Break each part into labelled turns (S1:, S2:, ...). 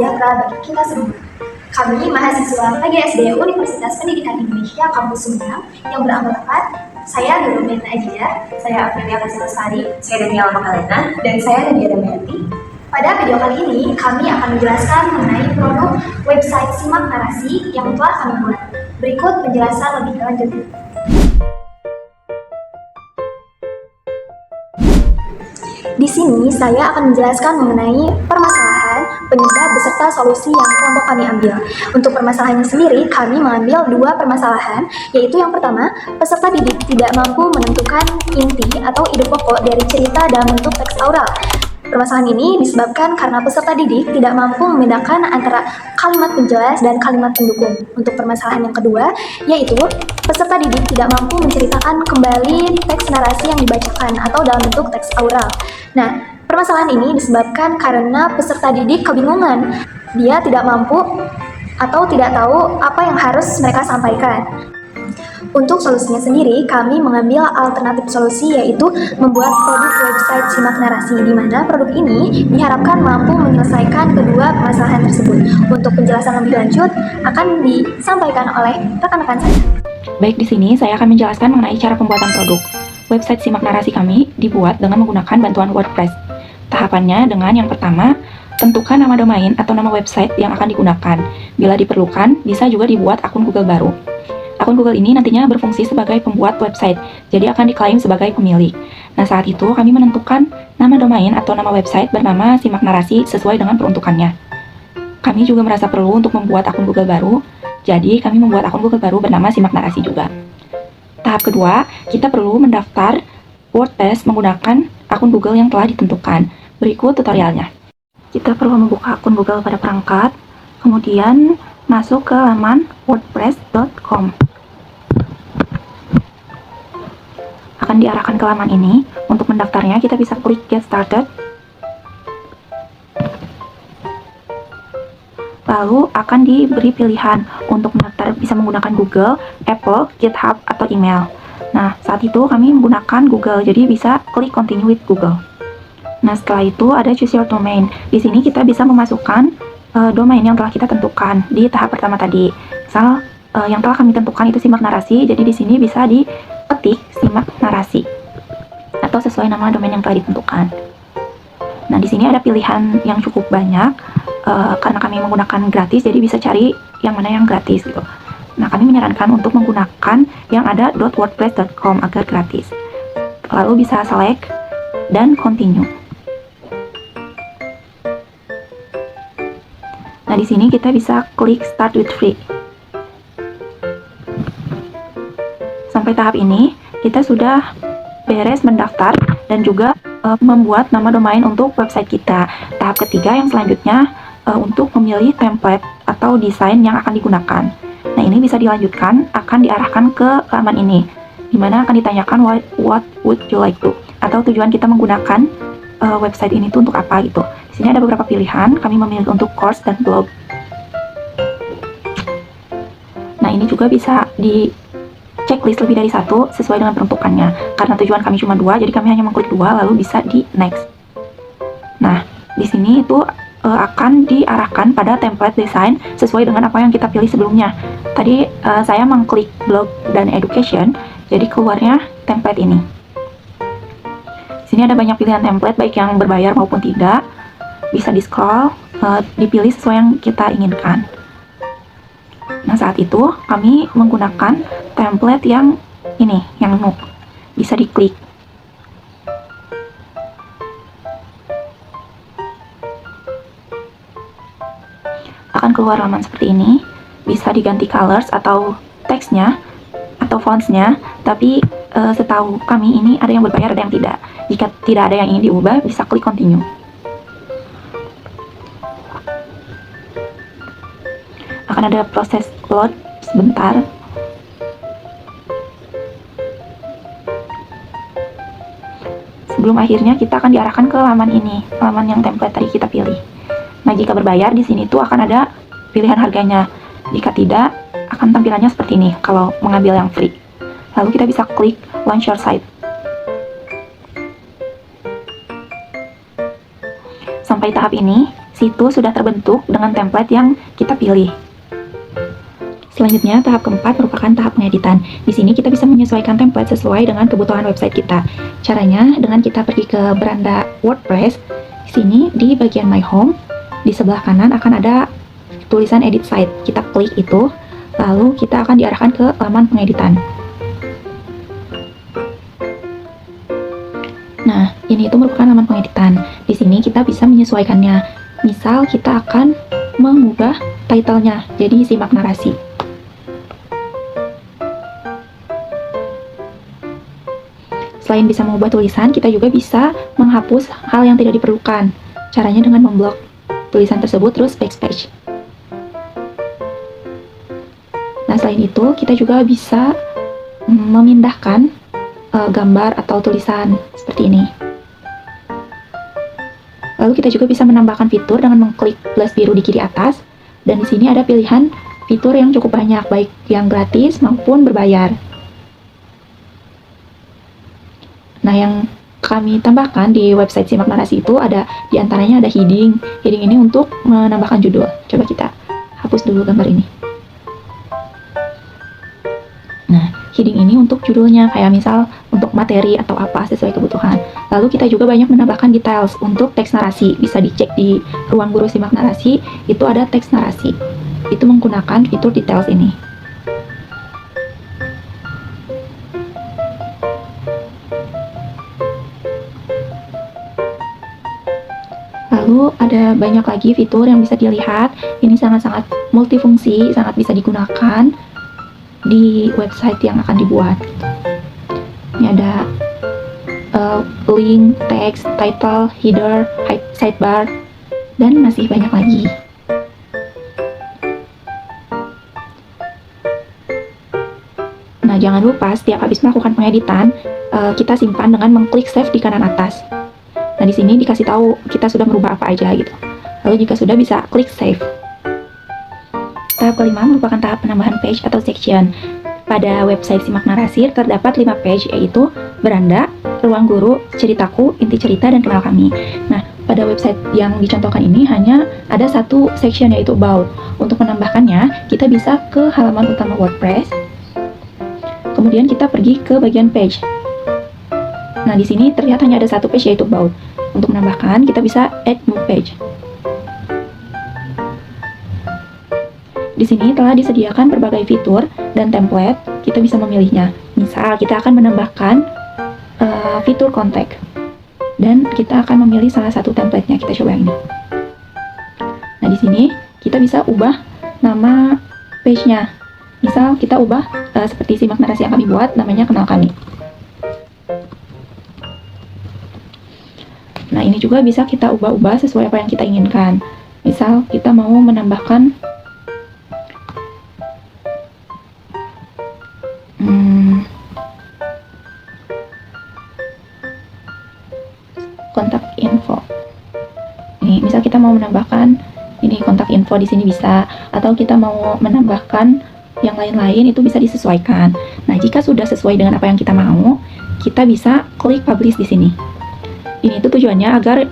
S1: sejahtera bagi kita semua. Kami mahasiswa PGSD Universitas Pendidikan Indonesia Kampus Sumedang yang beranggotakan saya Nurul Meta Ajida, saya Aprilia Lestari,
S2: Saya Daniela Makalena,
S1: dan saya Nadia Damayanti. Pada video kali ini, kami akan menjelaskan mengenai produk website Simak Narasi yang telah kami buat. Berikut penjelasan lebih lanjut. Di sini saya akan menjelaskan mengenai permasalahan, penyebab beserta solusi yang kelompok kami ambil. Untuk permasalahannya sendiri, kami mengambil dua permasalahan, yaitu yang pertama, peserta didik tidak mampu menentukan inti atau ide pokok dari cerita dalam bentuk teks aural. Permasalahan ini disebabkan karena peserta didik tidak mampu membedakan antara kalimat penjelas dan kalimat pendukung. Untuk permasalahan yang kedua, yaitu peserta didik tidak mampu menceritakan kembali teks narasi yang dibacakan atau dalam bentuk teks aural. Nah, permasalahan ini disebabkan karena peserta didik kebingungan. Dia tidak mampu atau tidak tahu apa yang harus mereka sampaikan. Untuk solusinya sendiri, kami mengambil alternatif solusi, yaitu membuat produk website Simak Narasi, di mana produk ini diharapkan mampu menyelesaikan kedua permasalahan tersebut. Untuk penjelasan lebih lanjut akan disampaikan oleh rekan-rekan saya.
S3: Baik, di sini saya akan menjelaskan mengenai cara pembuatan produk. Website Simak Narasi kami dibuat dengan menggunakan bantuan WordPress. Tahapannya dengan yang pertama, tentukan nama domain atau nama website yang akan digunakan. Bila diperlukan, bisa juga dibuat akun Google baru. Akun Google ini nantinya berfungsi sebagai pembuat website, jadi akan diklaim sebagai pemilik. Nah, saat itu kami menentukan nama domain atau nama website bernama Simak Narasi sesuai dengan peruntukannya. Kami juga merasa perlu untuk membuat akun Google baru, jadi kami membuat akun Google baru bernama Simak Narasi juga. Tahap kedua, kita perlu mendaftar WordPress menggunakan akun Google yang telah ditentukan. Berikut tutorialnya. Kita perlu membuka akun Google pada perangkat, kemudian masuk ke laman wordpress.com. Akan diarahkan ke laman ini. Untuk mendaftarnya, kita bisa klik Get Started. Lalu akan diberi pilihan untuk mendaftar bisa menggunakan Google, Apple, GitHub, atau email. Nah, saat itu kami menggunakan Google, jadi bisa klik Continue with Google. Nah, setelah itu ada Choose Your Domain. Di sini kita bisa memasukkan domain yang telah kita tentukan di tahap pertama tadi. Misal yang telah kami tentukan itu Simak Narasi, jadi di sini bisa diketik Simak Narasi atau sesuai nama domain yang telah ditentukan. Nah, di sini ada pilihan yang cukup banyak karena kami menggunakan gratis, jadi bisa cari yang mana yang gratis gitu. Nah, kami menyarankan untuk menggunakan yang ada .wordpress.com agar gratis. Lalu bisa select dan continue. Nah, di sini kita bisa klik Start with Free. Sampai tahap ini, kita sudah beres mendaftar dan juga membuat nama domain untuk website kita. Tahap ketiga yang selanjutnya untuk memilih template atau desain yang akan digunakan. Nah, ini bisa dilanjutkan, akan diarahkan ke laman ini, di mana akan ditanyakan what would you like to, atau tujuan kita menggunakan website ini tuh untuk apa gitu. Di sini ada beberapa pilihan, kami memilih untuk course dan blog. Nah, ini juga bisa di checklist lebih dari satu sesuai dengan peruntukannya. Karena tujuan kami cuma 2, jadi kami hanya mengklik 2 lalu bisa di next. Nah, di sini itu akan diarahkan pada template desain sesuai dengan apa yang kita pilih sebelumnya. Tadi saya mengklik blog dan education, jadi keluarnya template ini. Di sini ada banyak pilihan template baik yang berbayar maupun tidak. Bisa di-scroll, dipilih sesuai yang kita inginkan. Nah, saat itu kami menggunakan template yang ini, yang Nook. Bisa diklik. Akan keluar laman seperti ini. Bisa diganti colors atau teksnya atau fontsnya, tapi setahu kami ini ada yang berbayar, ada yang tidak. Jika tidak ada yang ingin diubah, bisa klik continue. Akan ada proses load sebentar. Sebelum akhirnya kita akan diarahkan ke laman ini, laman yang template tadi kita pilih. Nah, jika berbayar di sini tuh akan ada pilihan harganya. Jika tidak, akan tampilannya seperti ini kalau mengambil yang free. Lalu kita bisa klik launch your site. Sampai tahap ini, situs sudah terbentuk dengan template yang kita pilih. Selanjutnya, tahap keempat merupakan tahap pengeditan. Di sini kita bisa menyesuaikan template sesuai dengan kebutuhan website kita. Caranya dengan kita pergi ke beranda WordPress. Di sini di bagian My Home, di sebelah kanan akan ada tulisan Edit Site. Kita klik itu, lalu kita akan diarahkan ke laman pengeditan. Nah, ini itu merupakan laman pengeditan. Di sini kita bisa menyesuaikannya. Misal kita akan mengubah title-nya jadi simak narasi. Selain bisa mengubah tulisan, kita juga bisa menghapus hal yang tidak diperlukan. Caranya dengan memblok tulisan tersebut terus backspace. Nah, selain itu kita juga bisa memindahkan gambar atau tulisan seperti ini. Lalu kita juga bisa menambahkan fitur dengan mengklik plus biru di kiri atas, dan di sini ada pilihan fitur yang cukup banyak, baik yang gratis maupun berbayar. Nah, yang kami tambahkan di website Simak Narasi itu ada diantaranya ada heading. Heading ini untuk menambahkan judul. Coba kita hapus dulu gambar ini. Nah, heading ini untuk judulnya, kayak misal untuk materi atau apa sesuai kebutuhan. Lalu kita juga banyak menambahkan details untuk teks narasi. Bisa dicek di ruang guru Simak Narasi, itu ada teks narasi. Itu menggunakan fitur details ini. Lalu ada banyak lagi fitur yang bisa dilihat. Ini sangat-sangat multifungsi, sangat bisa digunakan di website yang akan dibuat. Ini ada link, text, title, header, sidebar, dan masih banyak lagi. Nah, jangan lupa setiap habis melakukan pengeditan, kita simpan dengan mengklik save di kanan atas. Nah, di sini dikasih tahu kita sudah merubah apa aja gitu. Lalu jika sudah, bisa klik save. Tahap kelima merupakan tahap penambahan page atau section. Pada website Simak Narasi terdapat 5 page, yaitu beranda, ruang guru, ceritaku, inti cerita, dan kenal kami. Nah, pada website yang dicontohkan ini hanya ada satu section, yaitu about. Untuk menambahkannya, kita bisa ke halaman utama WordPress. Kemudian kita pergi ke bagian page. Nah, di sini terlihat hanya ada satu page, yaitu about. Untuk menambahkan, kita bisa add new page. Di sini telah disediakan berbagai fitur dan template, kita bisa memilihnya. Misal, kita akan menambahkan fitur kontak, dan kita akan memilih salah satu template-nya. Kita coba ini. Nah, di sini kita bisa ubah nama page-nya. Misal, kita ubah seperti Simak Narasi yang kami buat, namanya kenal kami. Nah, ini juga bisa kita ubah-ubah sesuai apa yang kita inginkan. Misal, kita mau menambahkan kontak info. Ini, misal kita mau menambahkan ini kontak info, di sini bisa, atau kita mau menambahkan yang lain-lain, itu bisa disesuaikan. Nah, jika sudah sesuai dengan apa yang kita mau, kita bisa klik publish di sini. Ini tuh tujuannya agar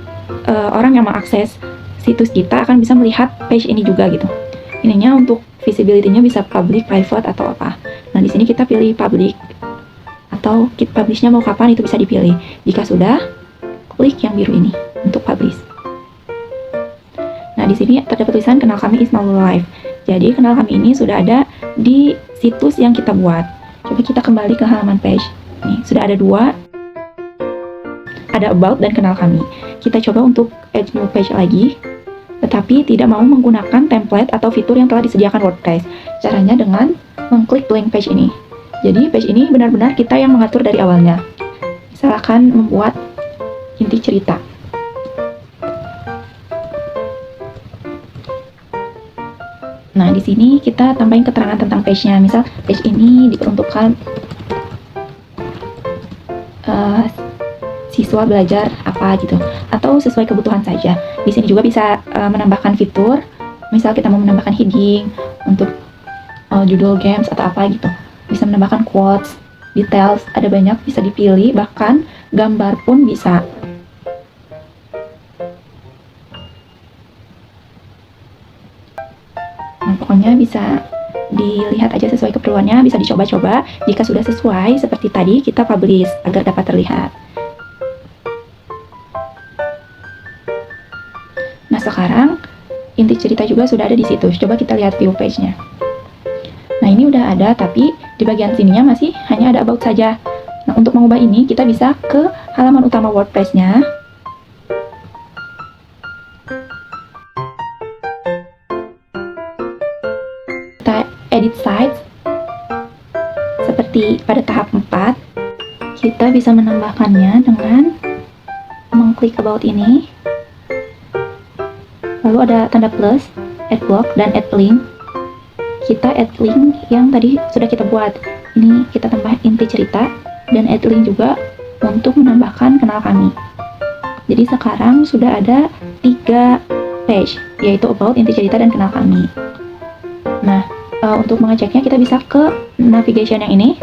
S3: orang yang mengakses situs kita akan bisa melihat page ini juga gitu. Ininya untuk visibility-nya bisa public, private, atau apa. Nah, di sini kita pilih public, atau kita publish-nya mau kapan itu bisa dipilih. Jika sudah, klik yang biru ini untuk publish. Nah, di sini terdapat tulisan kenal kami is now live. Jadi, kenal kami ini sudah ada di situs yang kita buat. Coba kita kembali ke halaman page. Nih, sudah ada dua. Ada about dan kenal kami. Kita coba untuk add new page lagi, tetapi tidak mau menggunakan template atau fitur yang telah disediakan WordPress. Caranya dengan mengklik blank page ini. Jadi, page ini benar-benar kita yang mengatur dari awalnya. Misalkan membuat inti cerita. Nah, di sini kita tambahin keterangan tentang page-nya. Misal, page ini diperuntukkan siswa belajar apa gitu, atau sesuai kebutuhan saja. Di sini juga bisa menambahkan fitur. Misal kita mau menambahkan heading untuk judul games atau apa gitu. Bisa menambahkan quotes, details, ada banyak bisa dipilih, bahkan gambar pun bisa. Nah, pokoknya bisa dilihat aja sesuai keperluannya, bisa dicoba-coba. Jika sudah sesuai seperti tadi, kita publish agar dapat terlihat. Nah, sekarang inti cerita juga sudah ada di situ. Coba kita lihat view page-nya. Nah, ini udah ada, tapi di bagian sininya masih hanya ada about saja. Nah, untuk mengubah ini, kita bisa ke halaman utama WordPress-nya. Kita edit sites. Seperti pada tahap 4, kita bisa menambahkannya dengan mengklik about ini. Lalu ada tanda plus, add block, dan add link. Kita add link yang tadi sudah kita buat. Ini kita tambah inti cerita, dan add link juga untuk menambahkan kenal kami. Jadi sekarang sudah ada 3 page, yaitu about, inti cerita, dan kenal kami. Nah, untuk mengeceknya kita bisa ke navigation yang ini.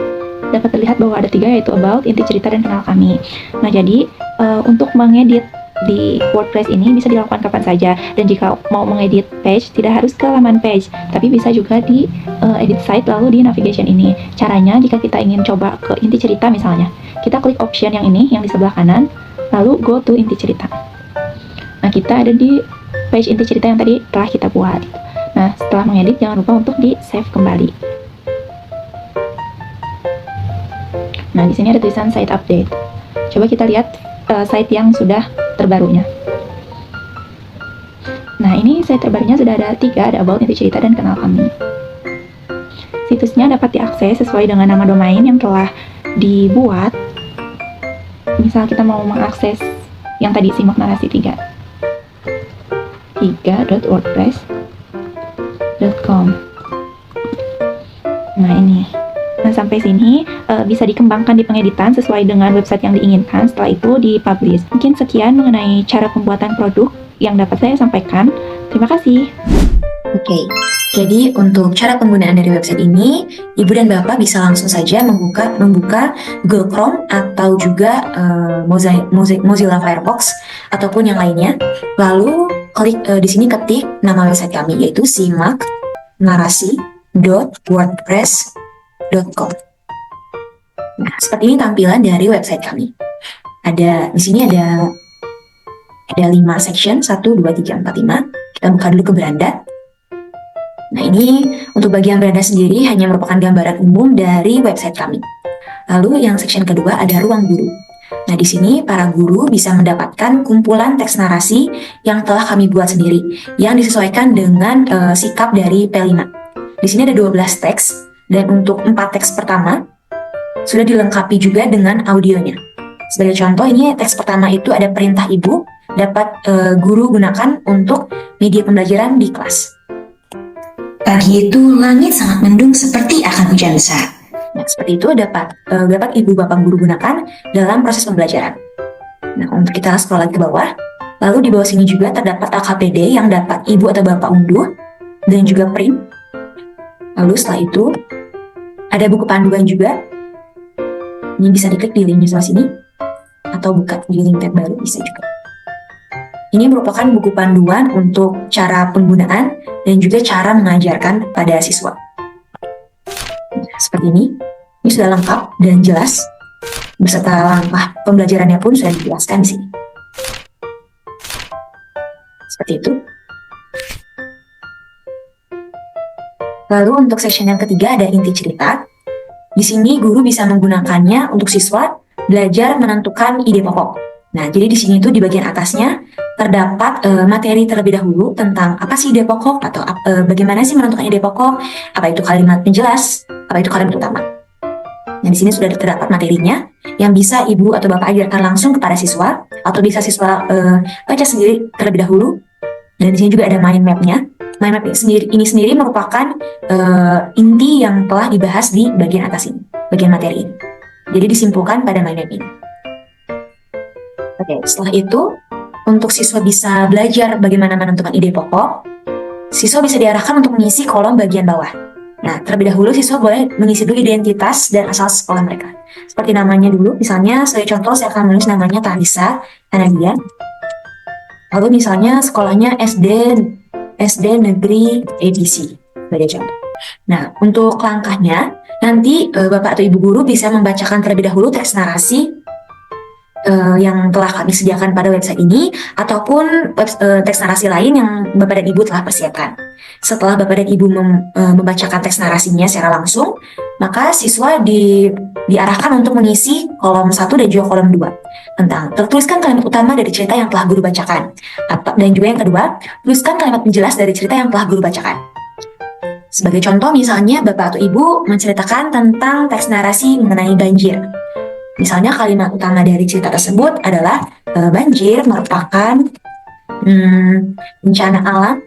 S3: Dapat terlihat bahwa ada 3, yaitu about, inti cerita, dan kenal kami. Nah, jadi untuk mengedit di WordPress ini bisa dilakukan kapan saja, dan jika mau mengedit page tidak harus ke laman page, tapi bisa juga di edit site lalu di navigation ini. Caranya, jika kita ingin coba ke inti cerita misalnya, kita klik option yang ini yang di sebelah kanan, lalu go to inti cerita. Nah, kita ada di page inti cerita yang tadi telah kita buat. Nah, setelah mengedit jangan lupa untuk di save kembali. Nah, di sini ada tulisan site update. Coba kita lihat site yang sudah terbarunya. Nah, ini site terbarunya sudah ada 3, ada about, inti cerita, dan kenal kami. Situsnya dapat diakses sesuai dengan nama domain yang telah dibuat. Misal kita mau mengakses yang tadi simak narasi 3.wordpress.com. Nah, ini. Nah, sampai sini bisa dikembangkan di pengeditan sesuai dengan website yang diinginkan. Setelah itu dipublish. Mungkin sekian mengenai cara pembuatan produk yang dapat saya sampaikan. Terima kasih.
S2: Oke, jadi untuk cara penggunaan dari website ini, Ibu dan Bapak bisa langsung saja membuka Google Chrome atau juga Mozilla Firefox ataupun yang lainnya. Lalu klik di sini ketik nama website kami, yaitu simaknarasi.wordpress.com. Nah, seperti ini tampilan dari website kami. Di sini ada 5 section, 1, 2, 3, 4, 5. Kita buka dulu ke beranda. Nah, ini untuk bagian beranda sendiri hanya merupakan gambaran umum dari website kami. Lalu yang section kedua ada ruang guru. Nah, di sini para guru bisa mendapatkan kumpulan teks narasi yang telah kami buat sendiri, yang disesuaikan dengan sikap dari P5. Di sini ada 12 teks, dan untuk 4 teks pertama sudah dilengkapi juga dengan audionya. Sebagai contoh, ini teks pertama itu ada perintah ibu, dapat guru gunakan untuk media pembelajaran di kelas.
S4: Pagi itu langit sangat mendung seperti akan hujan besar.
S2: Nah, seperti itu dapat ibu bapak guru gunakan dalam proses pembelajaran. Nah, untuk kita scroll lagi ke bawah, lalu di bawah sini juga terdapat LKPD yang dapat ibu atau bapak unduh dan juga print. Lalu setelah itu ada buku panduan juga. Ini bisa diklik di link di sebelah sini atau buka di link tab baru bisa juga. Ini merupakan buku panduan untuk cara penggunaan dan juga cara mengajarkan pada siswa. Seperti ini sudah lengkap dan jelas, beserta langkah pembelajarannya pun sudah dijelaskan di sini. Seperti itu. Lalu untuk section yang ketiga ada inti cerita. Di sini guru bisa menggunakannya untuk siswa belajar menentukan ide pokok. Nah, jadi di sini tuh di bagian atasnya terdapat materi terlebih dahulu tentang apa sih ide pokok atau bagaimana sih menentukan ide pokok, apa itu kalimat penjelas, apa itu kalimat utama. Nah, di sini sudah terdapat materinya yang bisa ibu atau bapak ajarkan langsung kepada siswa atau bisa siswa baca sendiri terlebih dahulu. Dan di sini juga ada mind map-nya. Mind map ini sendiri merupakan inti yang telah dibahas di bagian atas ini, bagian materi ini. Jadi disimpulkan pada mind map ini. Oke, setelah itu untuk siswa bisa belajar bagaimana menentukan ide pokok, siswa bisa diarahkan untuk mengisi kolom bagian bawah. Nah, terlebih dahulu siswa boleh mengisi dulu identitas dan asal sekolah mereka. Seperti namanya dulu, misalnya sebagai contoh saya akan menulis namanya Talisa Anadia. Lalu misalnya sekolahnya SD SD Negeri ABC sebagai contoh. Nah, untuk langkahnya, nanti Bapak atau Ibu guru bisa membacakan terlebih dahulu teks narasi yang telah kami sediakan pada website ini, ataupun teks narasi lain yang Bapak dan Ibu telah persiapkan. Setelah Bapak dan Ibu membacakan teks narasinya secara langsung, maka siswa diarahkan untuk mengisi kolom 1 dan juga kolom 2 tentang tertuliskan kalimat utama dari cerita yang telah guru bacakan. Dan juga yang kedua, tuliskan kalimat penjelas dari cerita yang telah guru bacakan. Sebagai contoh, misalnya Bapak atau Ibu menceritakan tentang teks narasi mengenai banjir. Misalnya kalimat utama dari cerita tersebut adalah banjir merupakan bencana alam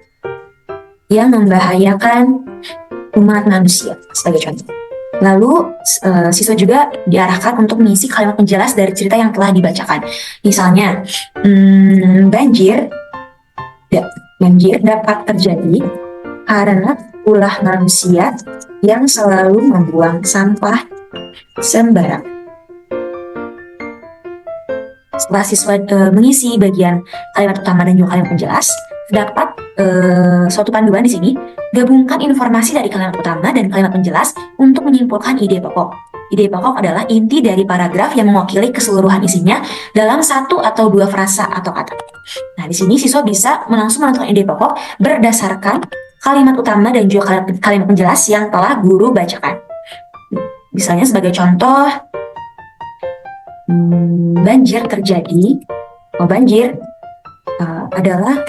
S2: yang membahayakan umat manusia, sebagai contoh. Lalu siswa juga diarahkan untuk mengisi kalimat penjelas dari cerita yang telah dibacakan. Misalnya banjir dapat terjadi karena ulah manusia yang selalu membuang sampah sembarangan. Setelah siswa mengisi bagian kalimat utama dan juga kalimat penjelas, terdapat suatu panduan di sini. Gabungkan informasi dari kalimat utama dan kalimat penjelas untuk menyimpulkan ide pokok. Ide pokok adalah inti dari paragraf yang mewakili keseluruhan isinya dalam 1 atau 2 frasa atau kata. Nah, di sini siswa bisa langsung menentukan ide pokok berdasarkan kalimat utama dan juga kalimat penjelas yang telah guru bacakan. Misalnya sebagai contoh, banjir terjadi. Banjir adalah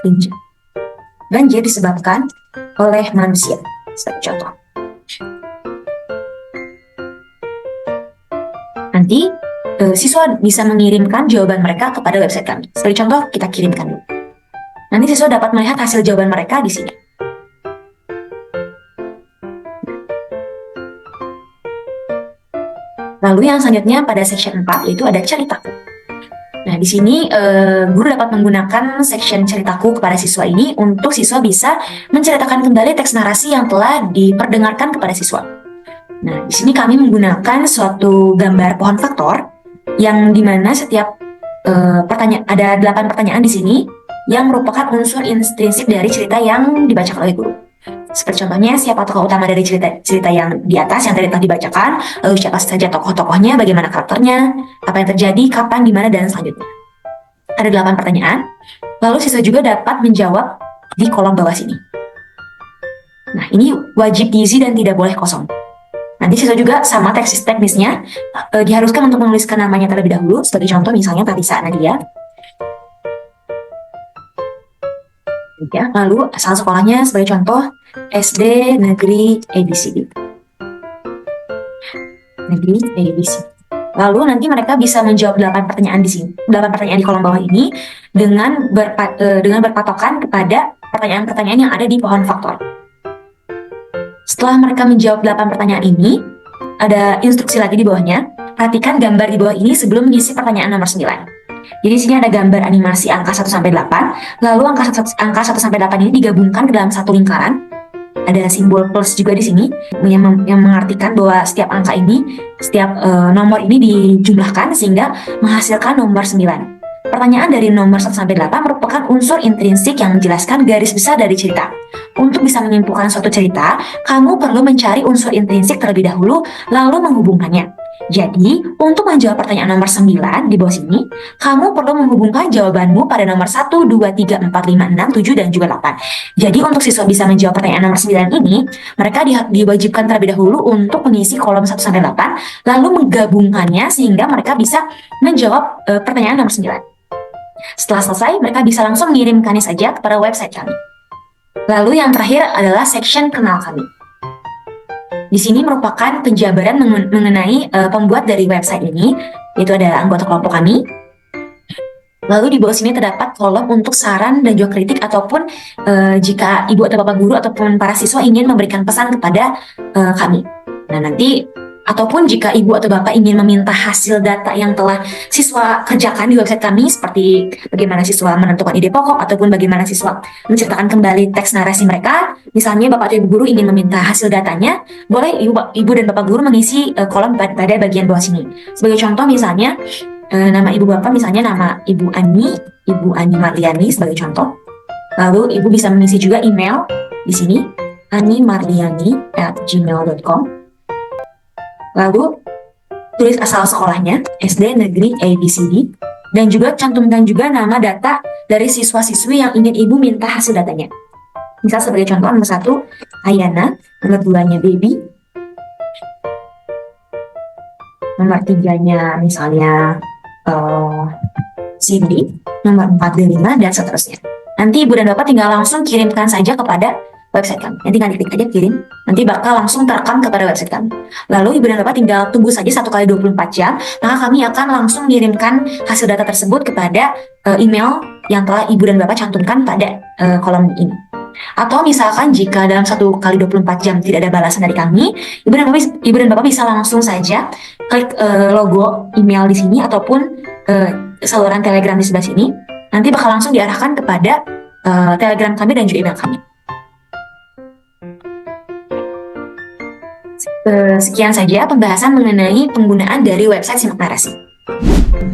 S2: banjir disebabkan oleh manusia. Sebagai contoh. Nanti siswa bisa mengirimkan jawaban mereka kepada website kami. Sebagai contoh, kita kirimkan dulu. Nanti siswa dapat melihat hasil jawaban mereka di sini. Lalu yang selanjutnya pada section 4 yaitu ada ceritaku. Nah, di sini guru dapat menggunakan section ceritaku kepada siswa ini untuk siswa bisa menceritakan kembali teks narasi yang telah diperdengarkan kepada siswa. Nah, di sini kami menggunakan suatu gambar pohon faktor yang dimana setiap ada 8 pertanyaan di sini yang merupakan unsur intrinsik dari cerita yang dibacakan oleh guru. Seperti contohnya, siapa tokoh utama dari cerita yang di atas yang tadi telah dibacakan, lalu siapa saja tokoh-tokohnya, bagaimana karakternya, apa yang terjadi, kapan, di mana, dan selanjutnya. Ada 8 pertanyaan, lalu siswa juga dapat menjawab di kolom bawah sini. Nah, ini wajib diisi dan tidak boleh kosong. Nanti siswa juga sama teknisnya diharuskan untuk menuliskan namanya terlebih dahulu, sebagai contoh misalnya Tarisa Nadia. Ya, lalu asal sekolahnya sebagai contoh SD Negeri ABCD. Negeri ABC. Lalu nanti mereka bisa menjawab 8 pertanyaan di sini, 8 pertanyaan di kolom bawah ini dengan berpatokan kepada pertanyaan-pertanyaan yang ada di pohon faktor. Setelah mereka menjawab 8 pertanyaan ini, ada instruksi lagi di bawahnya. Perhatikan gambar di bawah ini sebelum mengisi pertanyaan nomor 9. Jadi di sini ada gambar animasi angka 1 sampai 8, lalu angka 1 sampai 8 ini digabungkan ke dalam satu lingkaran. Ada simbol plus juga di sini yang mengartikan bahwa setiap angka ini, setiap nomor ini dijumlahkan sehingga menghasilkan nomor 9. Pertanyaan dari nomor 1 sampai 8 merupakan unsur intrinsik yang menjelaskan garis besar dari cerita. Untuk bisa menyimpulkan suatu cerita, kamu perlu mencari unsur intrinsik terlebih dahulu, lalu menghubungkannya. Jadi, untuk menjawab pertanyaan nomor 9 di bawah sini, kamu perlu menghubungkan jawabanmu pada nomor 1, 2, 3, 4, 5, 6, 7, dan juga 8. Jadi, untuk siswa bisa menjawab pertanyaan nomor 9 ini, mereka diwajibkan terlebih dahulu untuk mengisi kolom 1 sampai 8, lalu menggabungkannya sehingga mereka bisa menjawab pertanyaan nomor 9. Setelah selesai, mereka bisa langsung mengirimkannya saja kepada website kami. Lalu yang terakhir adalah section kenal kami. Di sini merupakan penjabaran mengenai pembuat dari website ini, yaitu ada anggota kelompok kami. Lalu di bawah sini terdapat kolom untuk saran dan juga kritik ataupun jika ibu atau bapak guru ataupun para siswa ingin memberikan pesan kepada kami. Nah, nanti ataupun jika ibu atau bapak ingin meminta hasil data yang telah siswa kerjakan di website kami, seperti bagaimana siswa menentukan ide pokok ataupun bagaimana siswa menceritakan kembali teks narasi mereka, misalnya bapak atau ibu guru ingin meminta hasil datanya, boleh ibu dan bapak guru mengisi kolom pada bagian bawah sini. Sebagai contoh misalnya nama ibu bapak, misalnya nama Ibu Ani Marliani sebagai contoh. Lalu Ibu bisa mengisi juga email di sini, animardiani@gmail.com. Lalu tulis asal sekolahnya, SD Negeri ABCD, dan juga cantumkan juga nama data dari siswa-siswi yang ingin Ibu minta hasil datanya. Misal sebagai contoh, nomor 1 Ayana, nomor 2-nya Baby, nomor 3-nya misalnya Cindy, nomor 4 Delina, dan seterusnya. Nanti Ibu dan Bapak tinggal langsung kirimkan saja kepada website kami. Nanti tinggal klik aja kirim, nanti bakal langsung terekam kepada website kami. Lalu Ibu dan Bapak tinggal tunggu saja 1 kali 24 jam, maka kami akan langsung mengirimkan hasil data tersebut kepada email yang telah Ibu dan Bapak cantumkan pada kolom ini. Atau misalkan jika dalam 1 kali 24 jam tidak ada balasan dari kami, Ibu dan Bapak bisa langsung saja klik logo email di sini ataupun saluran Telegram di sebelah sini. Nanti bakal langsung diarahkan kepada Telegram kami dan juga email kami. Sekian saja pembahasan mengenai penggunaan dari website Simak Narasi.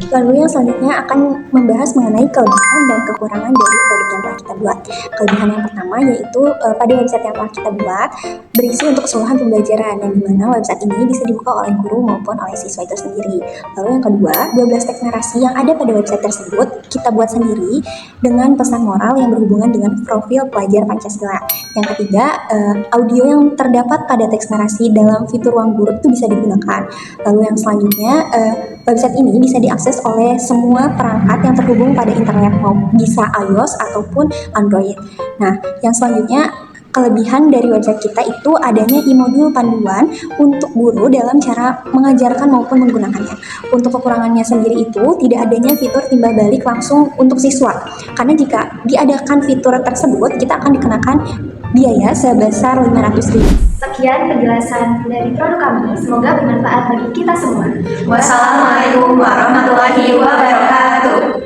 S1: Lalu yang selanjutnya akan membahas mengenai kelebihan dan kekurangan dari produk yang telah kita buat. Kelebihan yang pertama yaitu pada website yang telah kita buat berisi untuk keseluruhan pembelajaran, yang dimana website ini bisa dibuka oleh guru maupun oleh siswa itu sendiri. Lalu yang kedua, 12 teks narasi yang ada pada website tersebut kita buat sendiri dengan pesan moral yang berhubungan dengan profil pelajar Pancasila. Yang ketiga, audio yang terdapat pada teks narasi dalam fitur ruang guru itu bisa digunakan. Lalu yang selanjutnya, website ini bisa diakses oleh semua perangkat yang terhubung pada internet, mau bisa iOS ataupun Android. Nah, yang selanjutnya, kelebihan dari website kita itu adanya e-modul panduan untuk guru dalam cara mengajarkan maupun menggunakannya. Untuk kekurangannya sendiri itu tidak adanya fitur timbal balik langsung untuk siswa. Karena jika diadakan fitur tersebut, kita akan dikenakan biaya sebesar 500.000. Sekian penjelasan dari produk kami, semoga bermanfaat bagi kita semua.
S5: Wassalamualaikum warahmatullahi wabarakatuh.